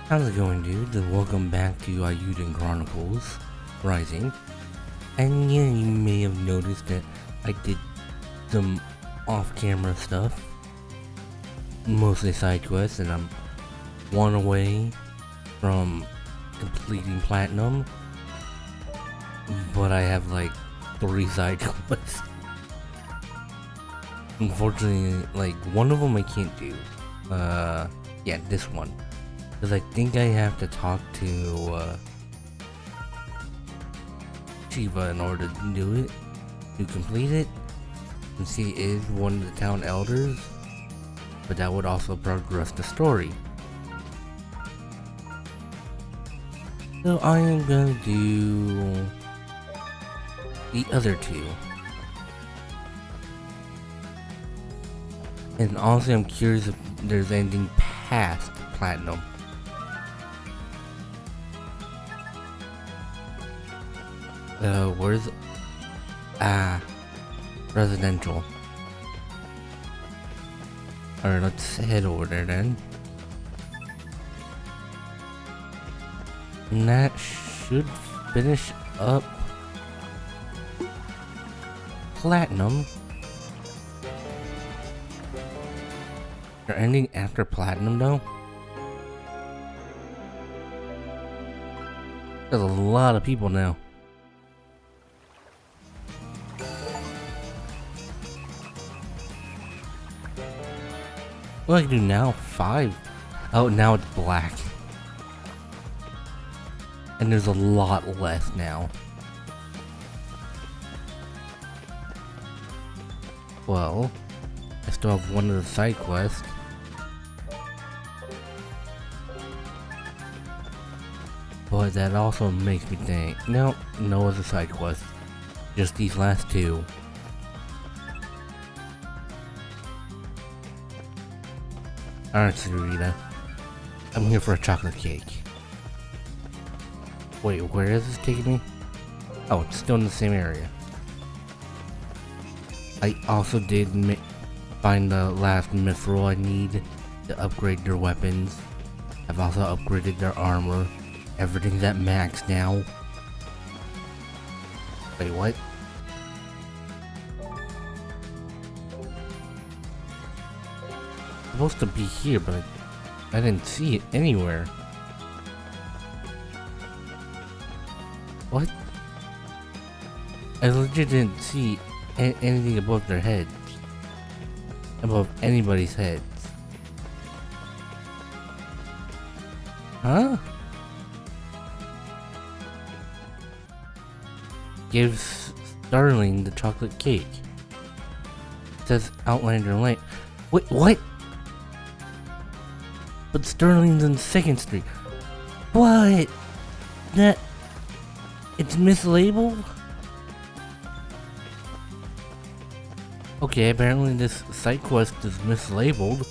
How's it going, dudes? And welcome back to Eiyuden Chronicles Rising. And yeah, you may have noticed that I did some off-camera stuff, mostly side quests, and I'm one away from completing platinum. But I have like 3 side quests. Unfortunately, like one of them I can't do. Yeah, this one. Because I think I have to talk to Shiva in order to do it, to complete it, since he is one of the town elders, but that would also progress the story. So I am gonna do the other 2. And honestly, I'm curious if there's anything past platinum. Where's... residential. Alright, let's head over there then. And that should finish up platinum. They're ending after platinum though. There's a lot of people now. What do I do now? 5? Oh, now it's black. And there's a lot less now. Well, I still have one of the side quests. But that also makes me think, no other side quests. Just these last 2. Alright, Sarita. I'm here for a chocolate cake. Wait, where is this taking me? Oh, it's still in the same area. I also did find the last mithril I need to upgrade their weapons. I've also upgraded their armor. Everything's at max now. Wait, what? Supposed to be here, but I didn't see it anywhere. What? I legit didn't see anything above their heads. Above anybody's heads. Huh? Gives Starling the chocolate cake. It says Outlander Lane. Wait, what? But Sterling's in 2nd Street. What? That... It's mislabeled? Okay, apparently this side quest is mislabeled.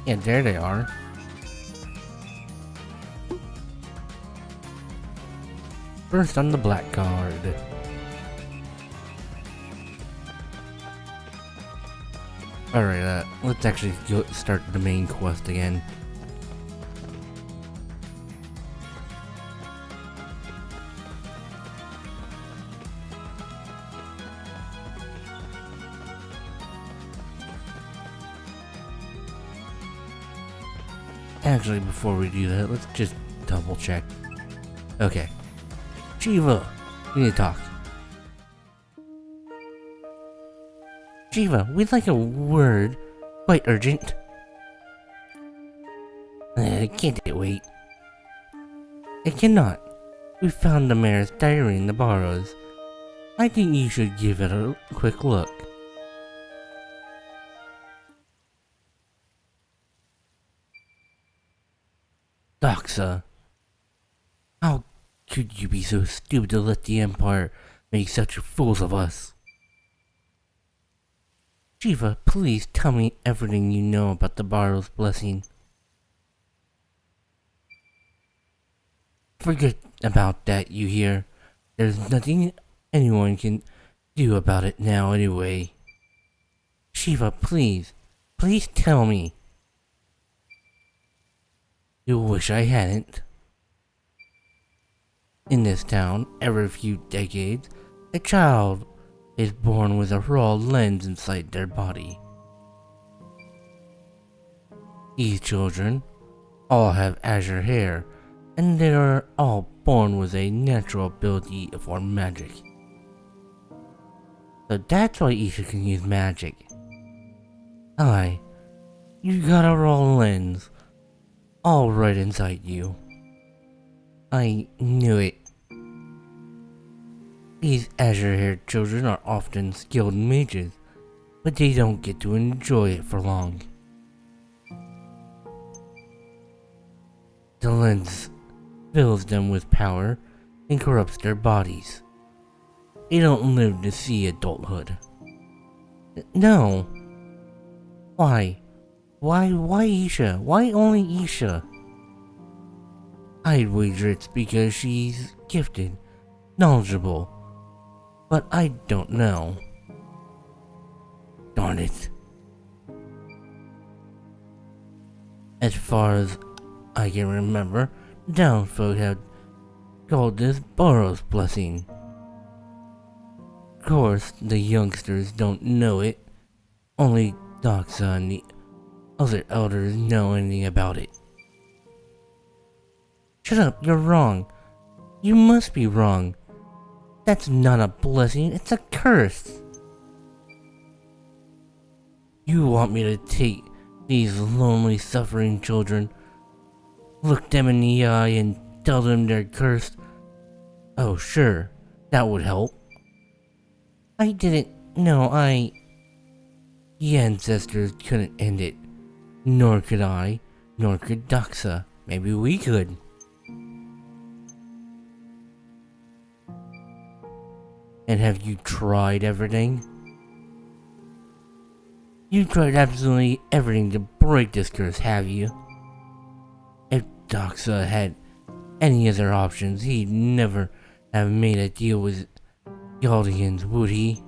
Yeah, there they are. First on the black card. Alright, let's actually start the main quest again. Actually, before we do that, let's just double check. Okay. Shiva, we need to talk. Shiva, we'd like a word. Quite urgent. Can't it wait? It cannot. We found the mayor's diary in the barrows. I think you should give it a quick look. Doxa, how could you be so stupid to let the Empire make such fools of us? Shiva, please tell me everything you know about the Barrow's blessing. Forget about that, you hear? There's nothing anyone can do about it now anyway. Shiva, please. Please tell me. You wish I hadn't. In this town, every few decades, a child is born with a raw lens inside their body. These children all have azure hair, and they are all born with a natural ability for magic. So that's why Isha can use magic. You got a raw lens, all right inside you. I knew it. These azure-haired children are often skilled mages, but they don't get to enjoy it for long. The lens fills them with power and corrupts their bodies. They don't live to see adulthood. No. Why? Why Isha? Why only Isha? I'd wager it's because she's gifted, knowledgeable, but I don't know. Darn it. As far as I can remember, Downfolk had called this Boros blessing. Of course, the youngsters don't know it. Only Doxa and the other elders know anything about it. Shut up, you're wrong. You must be wrong. That's not a blessing, it's a curse. You want me to take these lonely, suffering children, look them in the eye and tell them they're cursed? Oh, sure, that would help. I didn't know The ancestors couldn't end it. Nor could I, nor could Doxa. Maybe we could. And have you tried everything? You've tried absolutely everything to break this curse, have you? If Doxa had any other options, he'd never have made a deal with Yaldians, would he?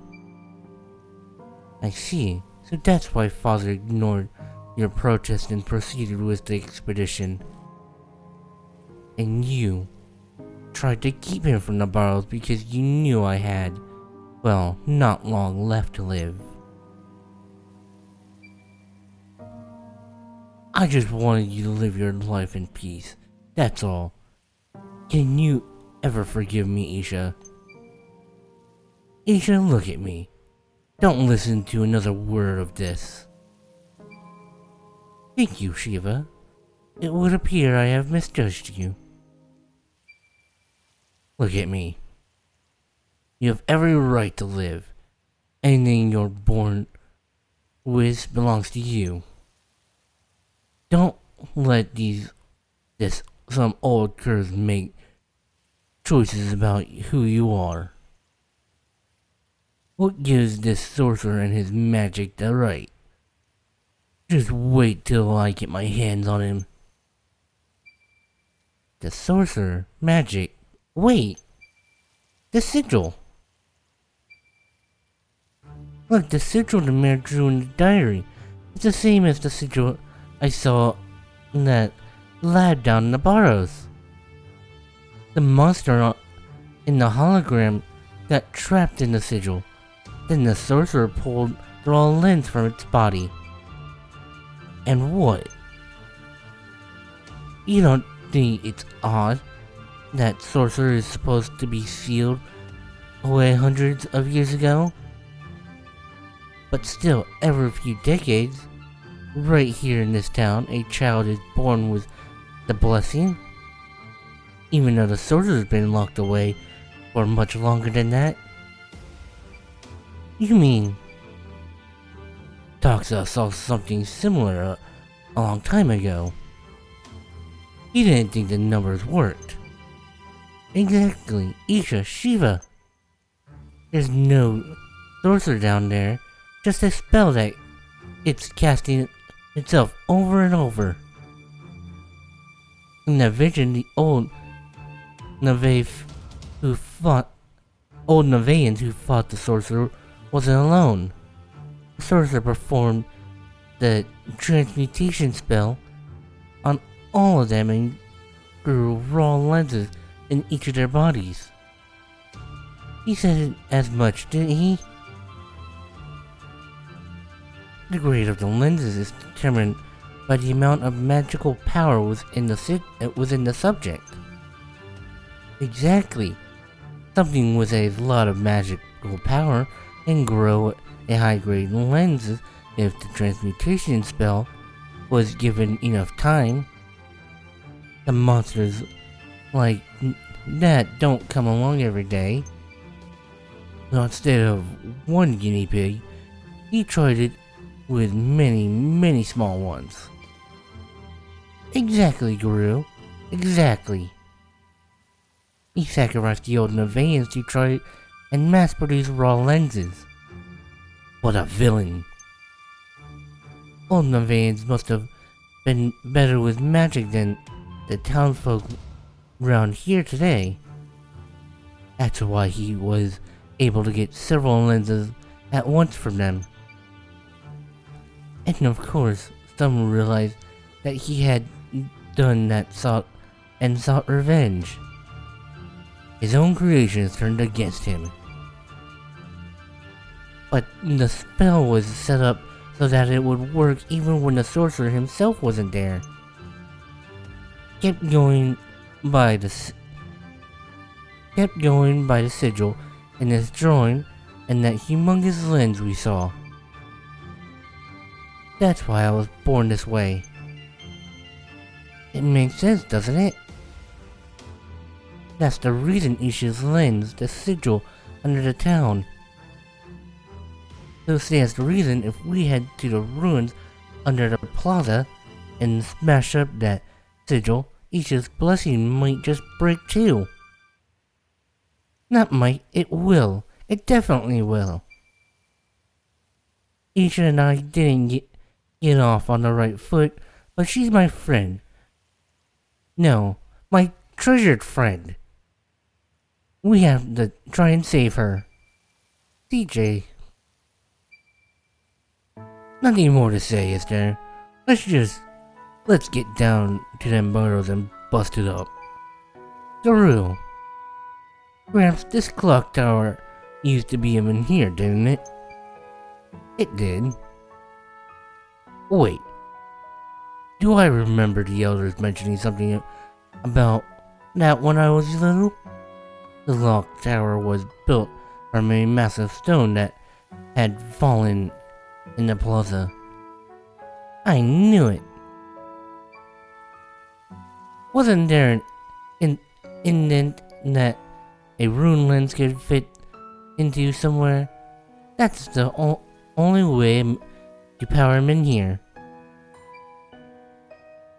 I see. So that's why Father ignored your protest and proceeded with the expedition. And you tried to keep him from the Barrows because you knew I had, well, not long left to live. I just wanted you to live your life in peace, that's all. Can you ever forgive me, Isha? Isha, look at me. Don't listen to another word of this. Thank you, Shiva. It would appear I have misjudged you. Look at me. You have every right to live. Anything you're born with belongs to you. Don't let some old curse make choices about who you are. What gives this sorcerer and his magic the right? Just wait till I get my hands on him. The sorcerer, magic. Wait! The sigil! Look, the sigil the mayor drew in the diary. It's the same as the sigil I saw in that lab down in the Barrows. The monster in the hologram got trapped in the sigil. Then the sorcerer pulled the raw lens from its body. And what? You don't think it's odd that sorcerer is supposed to be sealed away hundreds of years ago? But still, every few decades, right here in this town, a child is born with the blessing. Even though the sorcerer's been locked away for much longer than that. You mean Doxa saw something similar a long time ago? He didn't think the numbers worked. Exactly, Isha, Shiva. There's no sorcerer down there, just a spell that it's casting itself over and over. In that vision, the old Nevaeans who fought the sorcerer wasn't alone. The sorcerer performed the transmutation spell on all of them and grew raw lenses in each of their bodies. He said it as much, didn't he? The grade of the lenses is determined by the amount of magical power within the subject. Exactly. Something with a lot of magical power can grow a high-grade lens if the transmutation spell was given enough time. The monsters like that don't come along every day. So instead of one guinea pig, he tried it with many, many small ones. Exactly, Guru. Exactly. He sacrificed the old Nevaeans to try and mass-produce raw lenses. What a villain. Old Nevaeans must have been better with magic than the townsfolk around here today. That's why he was able to get several lenses at once from them. And of course, some realized that he had done that sought revenge. His own creations turned against him. But the spell was set up so that it would work even when the sorcerer himself wasn't there. Kept going by the sigil in this drawing and that humongous lens we saw. That's why I was born this way. It makes sense, doesn't it? That's the reason Isha's lens, the sigil, under the town. So stands the reason if we head to the ruins under the plaza and smash up that sigil, Isha's blessing might just break too. Not might, it will. It definitely will. Isha and I didn't get off on the right foot, but she's my friend. No, my treasured friend. We have to try and save her. CJ. Nothing more to say, is there? Let's get down to them burrows and bust it up. Guru. Perhaps this clock tower used to be in here, didn't it? It did. Wait. Do I remember the elders mentioning something about that when I was little? The clock tower was built from a massive stone that had fallen in the plaza. I knew it. Wasn't there an indent that a rune lens could fit into somewhere? That's the only way to power him in here.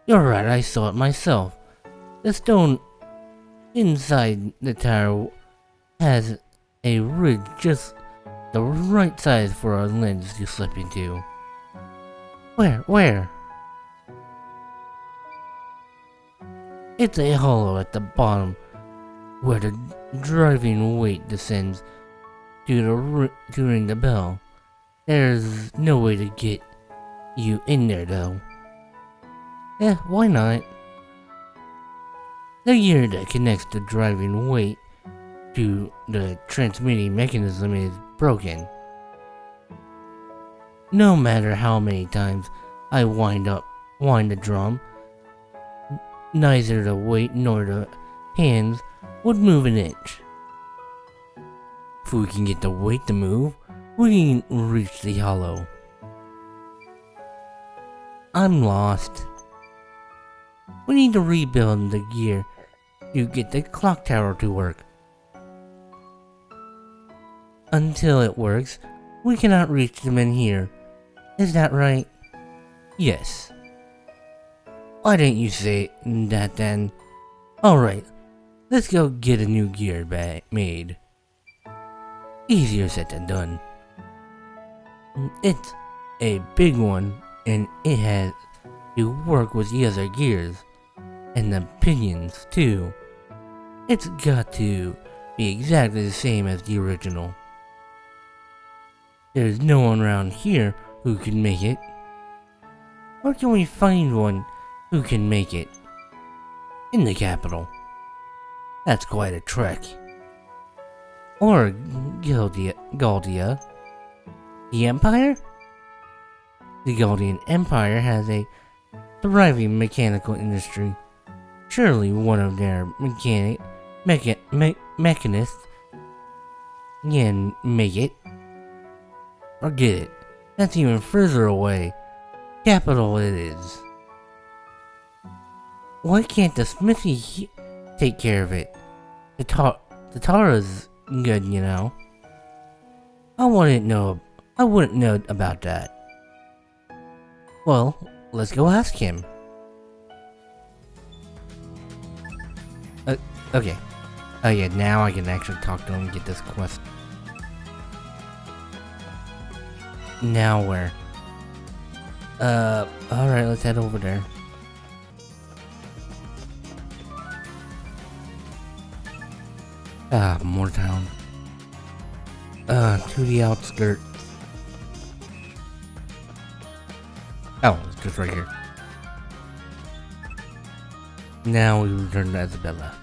You're right, I saw it myself. The stone inside the tower has a ridge just the right size for our lens to slip into. Where? It's a hollow at the bottom where the driving weight descends to ring the bell. There's no way to get you in there though. Why not? The gear that connects the driving weight to the transmitting mechanism is broken. No matter how many times I wind the drum, neither the weight nor the hands would move an inch. If we can get the weight to move, we can reach the hollow. I'm lost. We need to rebuild the gear to get the clock tower to work. Until it works, we cannot reach them in here. Is that right? Yes. Why didn't you say that then? Alright, let's go get a new gear made. Easier said than done. It's a big one, and it has to work with the other gears. And the pinions, too. It's got to be exactly the same as the original. There's no one around here who can make it. Where can we find one who can make it? In the capital. That's quite a trek. Or Galdia. The Empire? The Galdian Empire has a thriving mechanical industry. Surely one of their mechanists can make it. Forget it. That's even further away. Capital it is. Why can't the smithy take care of it? The Tara's good, you know. I wouldn't know about that. Well, let's go ask him. Okay. Oh yeah, now I can actually talk to him and get this quest. Now where? Alright, let's head over there. More town. To the outskirts. Oh, it's just right here. Now we return to Isabella,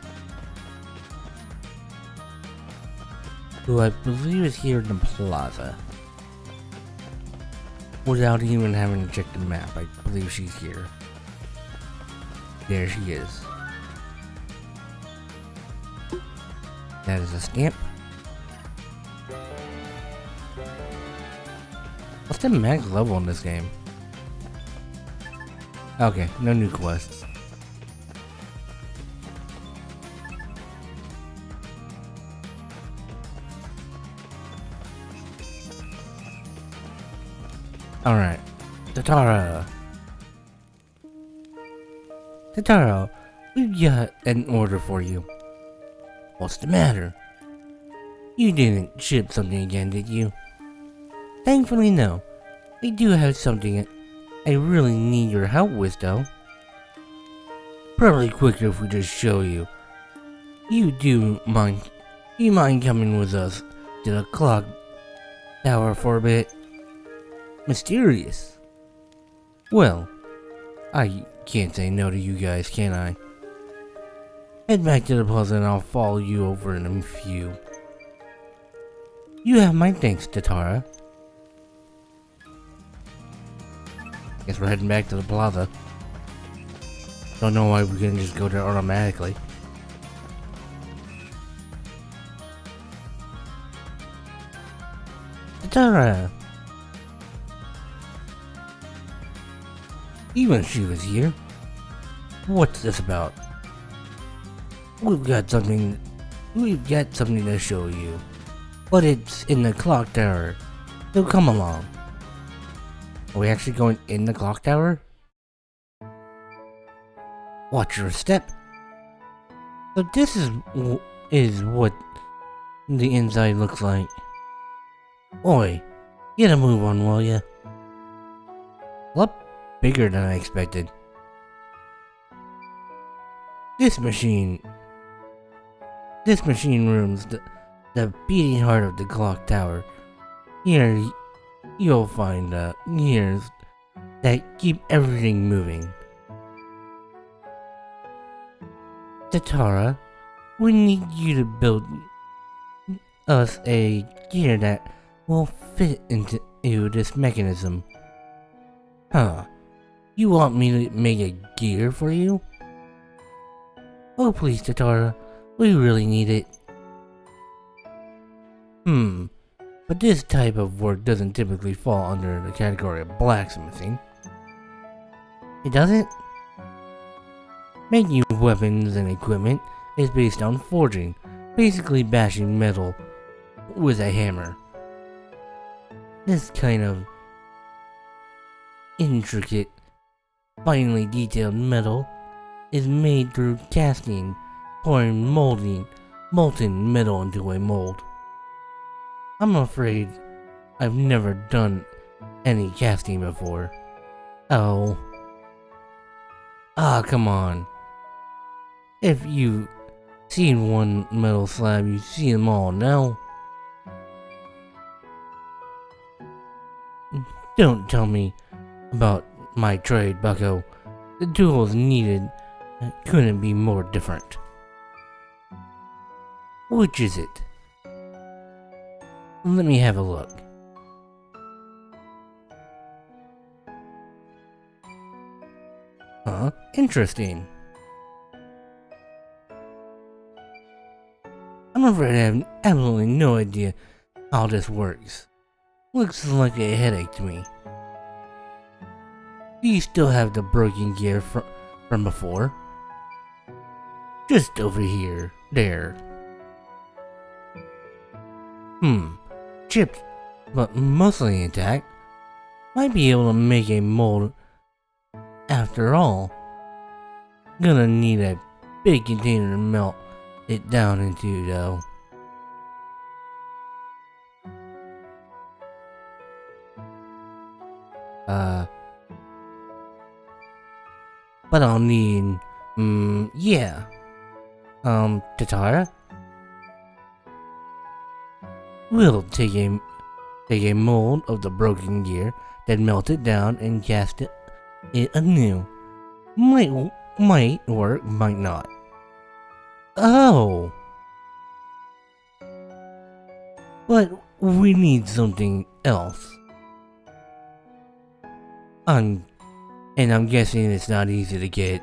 who I believe is here in the plaza. Without even having to check the map, I believe she's here. There she is. That is a stamp. What's the max level in this game? Okay, no new quests. Alright, Tatara, we've got an order for you. What's the matter? You didn't ship something again, did you? Thankfully, no. We do have something I really need your help with, though. Probably quicker if we just show you. You mind coming with us to the clock tower for a bit? Mysterious. Well, I can't say no to you guys, can I? Head back to the plaza and I'll follow you over in a few. You have my thanks, Tatara. Guess we're heading back to the plaza. Don't know why we couldn't just go there automatically. Tatara! Even she was here. What's this about? We've got something to show you. But it's in the clock tower. So come along. Are we actually going in the clock tower? Watch your step. So this is what the inside looks like. Oi, get a move on, will ya? A lot bigger than I expected. This machine room's the beating heart of the clock tower. Here, you'll find gears that keep everything moving. Tatara, we need you to build us a gear that will fit into this mechanism. Huh? You want me to make a gear for you? Oh please, Tatara, we really need it. But this type of work doesn't typically fall under the category of blacksmithing. It doesn't? Making weapons and equipment is based on forging, basically bashing metal with a hammer. This kind of intricate, finely detailed metal is made through casting, pouring molten metal into a mold. I'm afraid I've never done any casting before. Oh. Come on. If you've seen one metal slab, you see them all, no? Don't tell me about my trade, bucko. The tools needed couldn't be more different. Which is it? Let me have a look. Huh? Interesting. I'm afraid I have absolutely no idea how this works. Looks like a headache to me. Do you still have the broken gear from before? Just over here. There. Chipped, but mostly intact. Might be able to make a mold after all. Gonna need a big container to melt it down into, though. But I'll need, yeah. Tatara? We'll take a mold of the broken gear, then melt it down and cast it anew. Might work, might not. Oh! But we need something else. And I'm guessing it's not easy to get.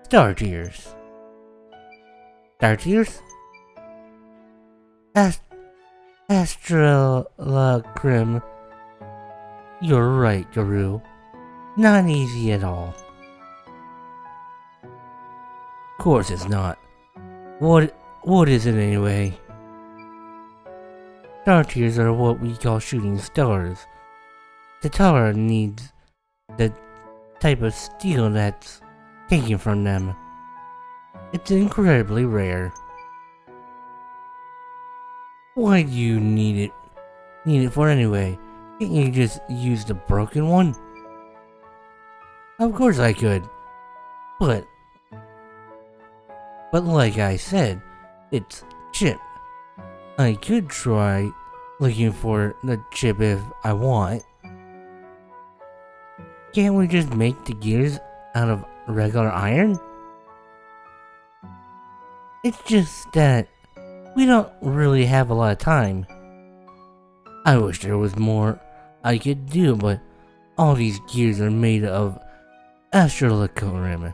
Star Tears. Star Tears? Astrolacrim. You're right, Guru. Not easy at all. Of course it's not. What is it anyway? Star Tears are what we call shooting stars. The tower needs the type of steel that's taken from them. It's incredibly rare. Why do you need it for anyway? Can't you just use the broken one? Of course I could. But like I said, it's chip. I could try looking for the chip if I want. Can't we just make the gears out of regular iron? It's just that we don't really have a lot of time. I wish there was more I could do, but all these gears are made of astrolacrim.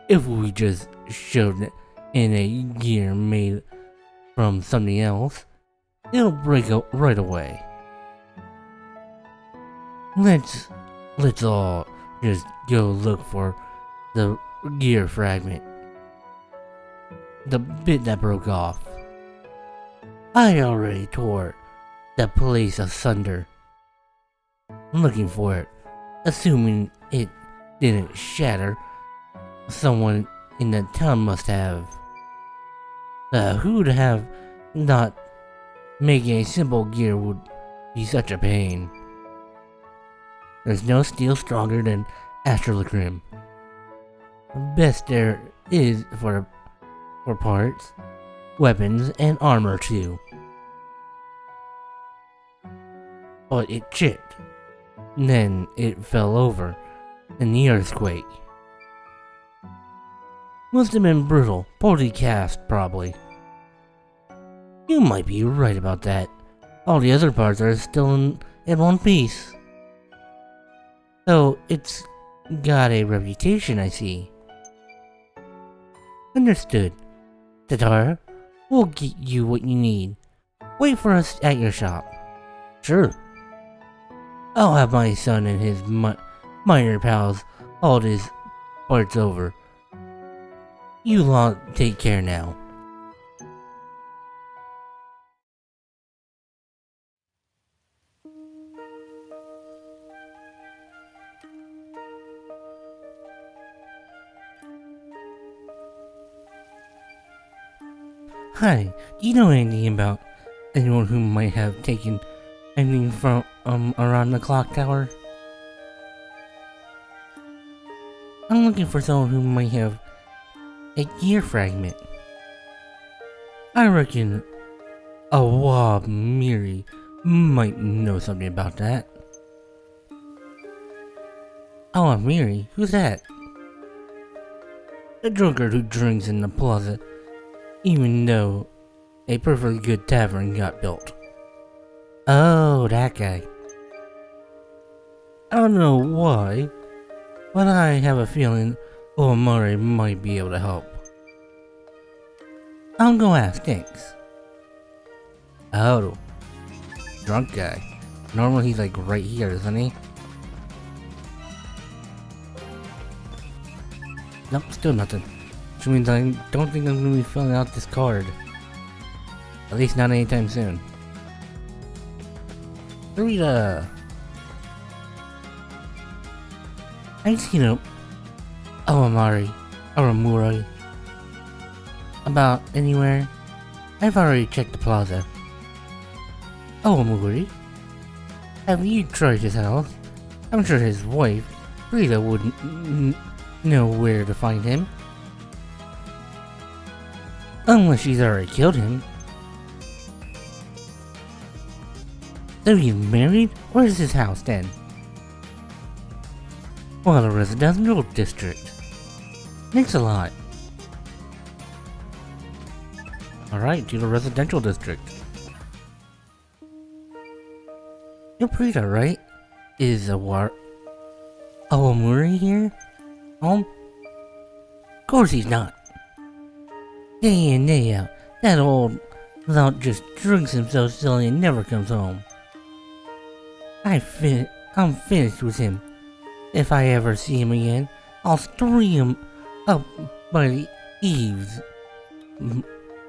If we just shoved it in a gear made from something else, it'll break out right away. Let's all just go look for the gear fragment. The bit that broke off. I already tore the place asunder. I'm looking for it, assuming it didn't shatter. Someone in the town must have. Who'd have not making a simple gear would be such a pain. There's no steel stronger than astrolacrim. Best there is for parts, weapons, and armor too. But it chipped. Then it fell over in the earthquake. Must have been brutal, poorly cast probably. You might be right about that. All the other parts are still in one piece. So it's got a reputation, I see. Understood. Tatara, we'll get you what you need. Wait for us at your shop. Sure. I'll have my son and his minor pals haul his parts over. You lot take care now. Hi, do you know anything about anyone who might have taken anything from around the clock tower? I'm looking for someone who might have a gear fragment. I reckon a Miri might know something about that. Oh, I'm Mary. Who's that? The drunkard who drinks in the plaza, even though a perfectly good tavern got built. Oh, that guy. I don't know why, but I have a feeling Omari might be able to help. I'm gonna ask, thanks. Oh, drunk guy. Normally he's like right here, isn't he? Nope, still nothing. Which means I don't think I'm gonna be filling out this card. At least not anytime soon. Rita! I seen him. Omari. Murai. About anywhere? I've already checked the plaza. Omari? Have you tried his house? I'm sure his wife, Rita, wouldn't know where to find him. Unless she's already killed him. So he's married? Where's his house then? Well, the residential district. Thanks a lot. Alright, to the residential district. You're pretty right? Is Omari here? Home? Of course he's not. Day in, day out, that old lout just drinks himself silly and never comes home. I'm finished with him. If I ever see him again, I'll string him up by the eaves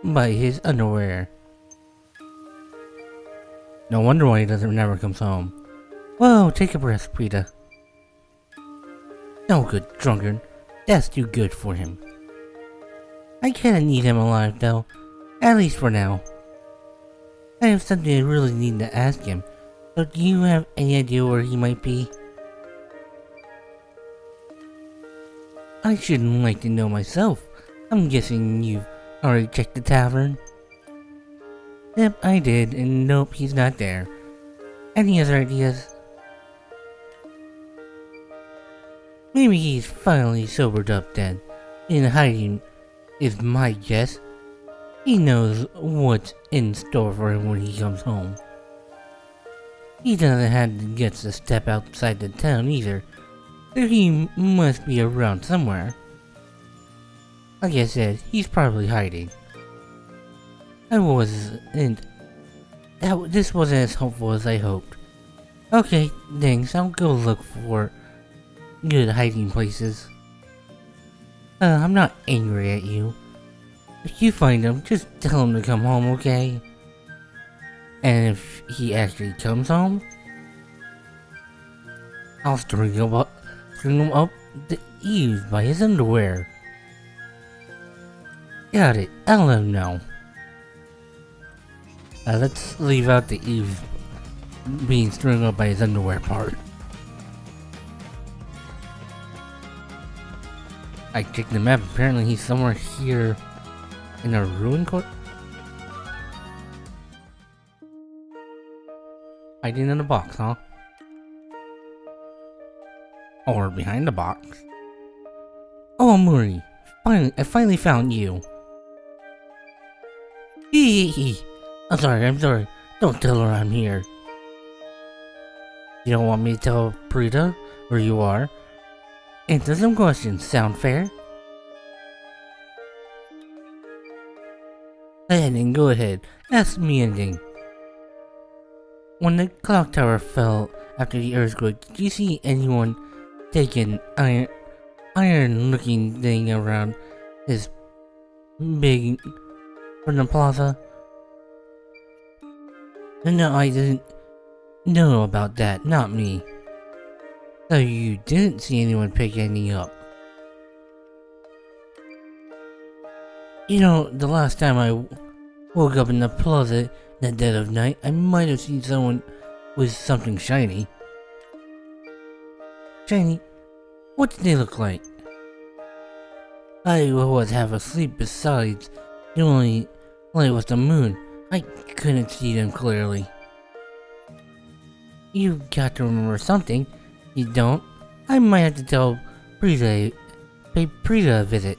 by his underwear. No wonder why he never comes home. Whoa, take a breath, Prita. No good drunkard. That's too good for him. I kinda need him alive though, at least for now. I have something I really need to ask him, so do you have any idea where he might be? I shouldn't like to know myself. I'm guessing you've already checked the tavern? Yep, I did, and nope, he's not there. Any other ideas? Maybe he's finally sobered up then. In hiding is my guess. He knows what's in store for him when he comes home. He doesn't have the guts to step outside the town either, so he must be around somewhere. Like I said, he's probably hiding. This wasn't as helpful as I hoped. Okay, thanks, I'll go look for good hiding places. I'm not angry at you. If you find him, just tell him to come home, okay? And if he actually comes home, I'll string him up the eaves by his underwear. Got it, I'll let him know. Let's leave out the eaves being strung up by his underwear part. I checked the map, apparently he's somewhere here in a ruin court. Hiding in a box, huh? Or behind the box. Oh, Muri, I finally found you. I'm sorry. Don't tell her I'm here. You don't want me to tell Prita where you are? Answer some questions. Sound fair? Then go ahead. Ask me anything. When the clock tower fell after the earthquake, did you see anyone take an iron-looking thing around this big from the plaza? No, I didn't know about that. Not me. So you didn't see anyone pick any up? You know, the last time I woke up in the plaza in the dead of night, I might have seen someone with something shiny. Shiny? What did they look like? I was half asleep. Besides, the only light was the moon. I couldn't see them clearly. You got to remember something. You don't? I might have to tell pay Prita a visit.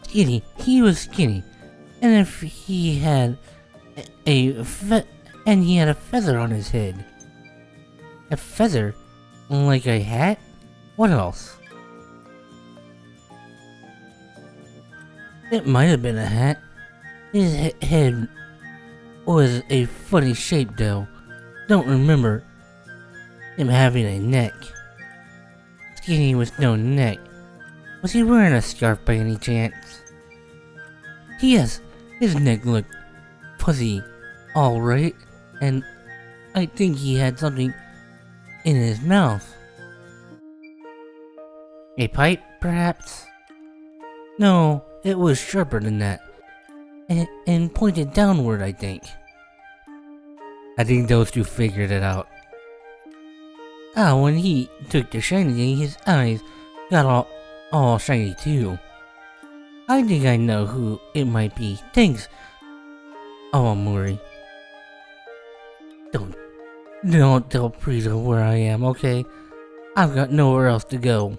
Skinny. He was skinny. And if he had a feather on his head. A feather? Like a hat? What else? It might have been a hat. His head was a funny shape though. Don't remember him having a neck. Skinny with no neck. Was he wearing a scarf by any chance? Yes, his neck looked fuzzy, alright, and I think he had something in his mouth. A pipe, perhaps? No, it was sharper than that, and pointed downward, I think. I think those two figured it out. When he took the shiny thing, his eyes got all shiny too. I think I know who it might be. Thanks, Mori. Don't tell Prita where I am, okay? I've got nowhere else to go.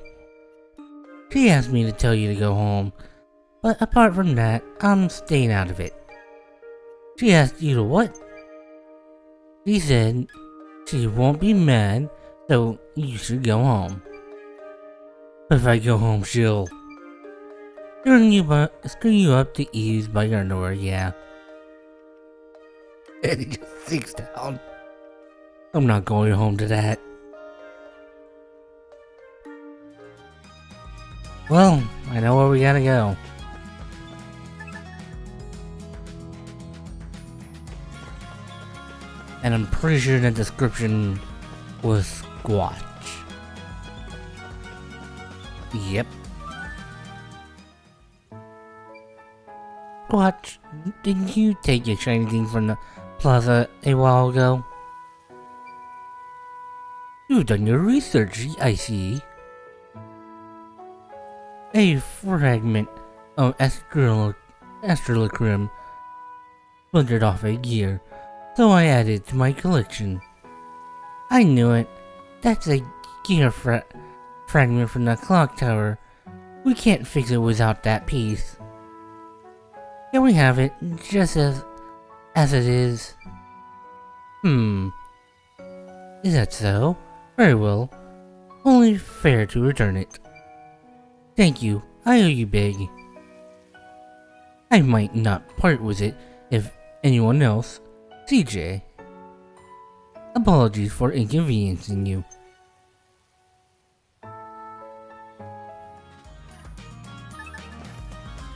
She asked me to tell you to go home, but apart from that, I'm staying out of it. She asked you to what? She said she won't be mad, so you should go home. But if I go home, she'll screw you up to ease by your underwear, yeah. And he just sinks down. I'm not going home to that. Well, I know where we gotta go. And I'm pretty sure the description was Squatch. Yep. Squatch, didn't you take your shiny thing from the plaza a while ago? You've done your research, I see. A fragment of astrolacrim splintered off a gear, so I added it to my collection. I knew it. That's a gear fragment from the clock tower. We can't fix it without that piece. Can we have it just as it is? Is that so? Very well. Only fair to return it. Thank you. I owe you big. I might not part with it if anyone else. CJ. Apologies for inconveniencing you.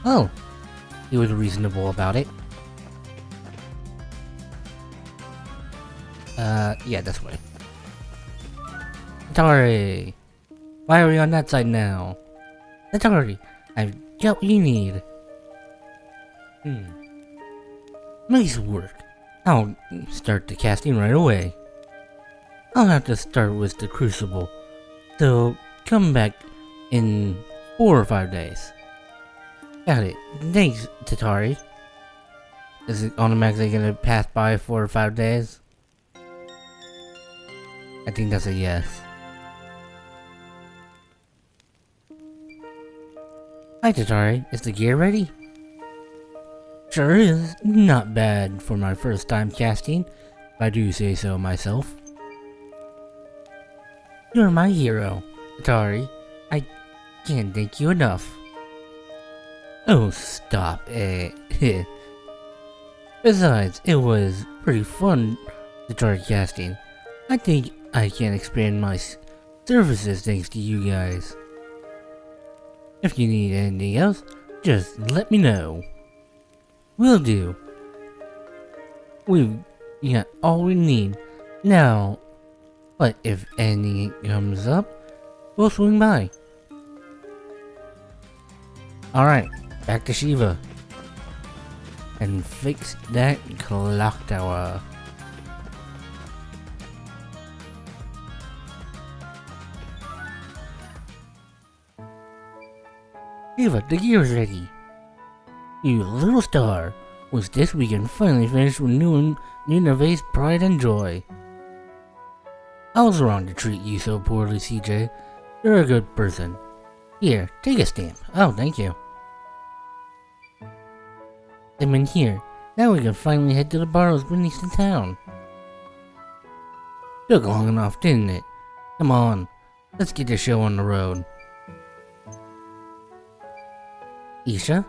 Oh, he was reasonable about it. Yeah, this way. Atari! Why are we on that side now? Atari, I've got what you need. Nice work. I'll start the casting right away. I'll have to start with the Crucible, so come back in 4 or 5 days. Got it. Thanks, Tatari. Is it automatically gonna pass by 4 or 5 days? I think that's a yes. Hi, Tatari. Is the gear ready? Sure is. Not bad for my first time casting, if I do say so myself. You're my hero, Atari. I can't thank you enough. Oh, stop it. Besides, it was pretty fun to try casting. I think I can expand my services thanks to you guys. If you need anything else, just let me know. Will do. We've got all we need now, but if anything comes up, we'll swing by. Alright, back to Shiva. And fix that clock tower. Shiva, the gear's ready. You little star, was this weekend finally finished with new Nineveh's pride and joy. I was wrong to treat you so poorly, CJ. You're a good person. Here, take a stamp. Oh, thank you. I'm in here. Now we can finally head to the barrows beneath the town. Took long enough, didn't it? Come on, let's get the show on the road. Isha?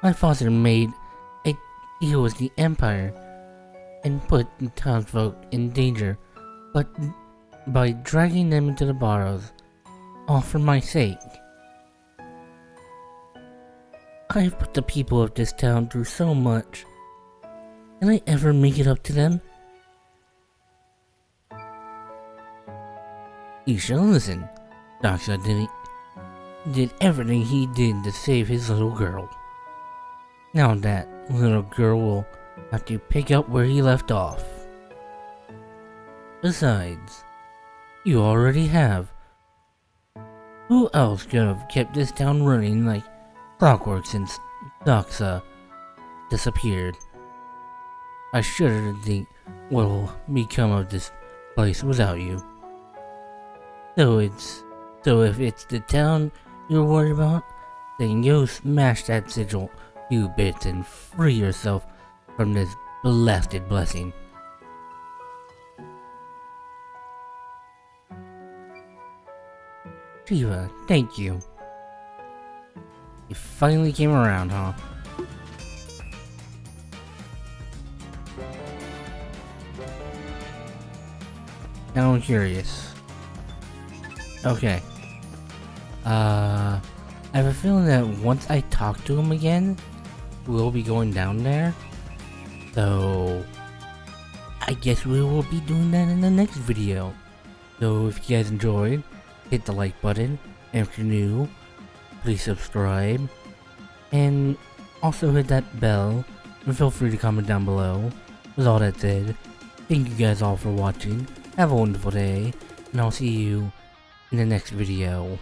My father made a deal with the Empire and put the townsfolk in danger, but by dragging them into the barrows, all for my sake. I have put the people of this town through so much. Can I ever make it up to them? Isha, listen. Daksha did everything he did to save his little girl. Now that little girl will have to pick up where he left off. Besides, you already have. Who else could have kept this town running like clockwork since Daksha disappeared? I shudder to think what will become of this place without you. So if it's the town you're worried about, then go smash that sigil to bits and free yourself from this blasted blessing. Shiva, thank you. You finally came around, huh? Now I'm curious. Okay. I have a feeling that once I talk to him again, we'll be going down there. So, I guess we will be doing that in the next video. So if you guys enjoyed, hit the like button. And if you're new, please subscribe. And also hit that bell. And feel free to comment down below. With all that said, thank you guys all for watching. Have a wonderful day. And I'll see you in the next video.